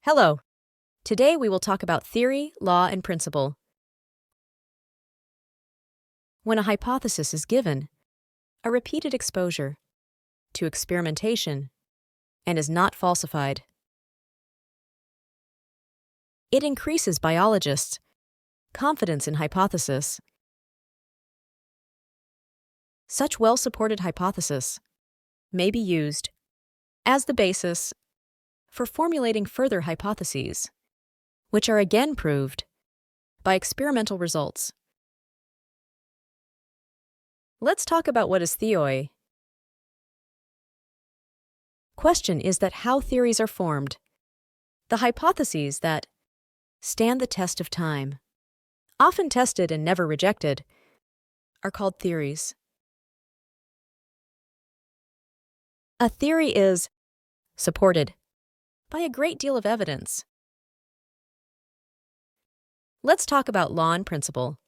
Hello. Today we will talk about theory, law, and principle. When a hypothesis is given, a repeated exposure to experimentation and is not falsified, it increases biologists' confidence in hypothesis. Such well-supported hypothesis may be used as the basis for formulating further hypotheses, which are again proved by experimental results. Let's talk about what is theory. Question is that how theories are formed. The hypotheses that stand the test of time, often tested and never rejected, are called theories. A theory is supported by a great deal of evidence. Let's talk about law and principle.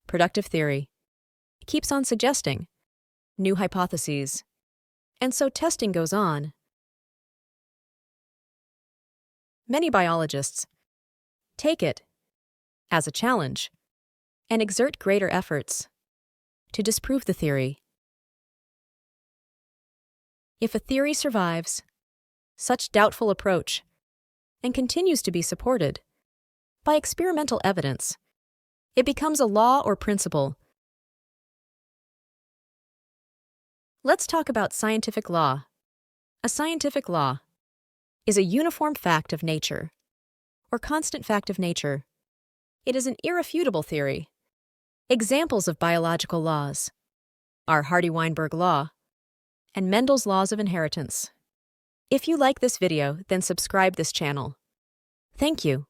Productive theory keeps on suggesting new hypotheses, and so testing goes on. Many biologists take it as a challenge and exert greater efforts to disprove the theory. If a theory survives such doubtful approach and continues to be supported by experimental evidence, it becomes a law or principle. Let's talk about scientific law. A scientific law is a uniform fact of nature or constant fact of nature. It is an irrefutable theory. Examples of biological laws are Hardy-Weinberg law and Mendel's laws of inheritance. If you like this video, then subscribe this channel. Thank you.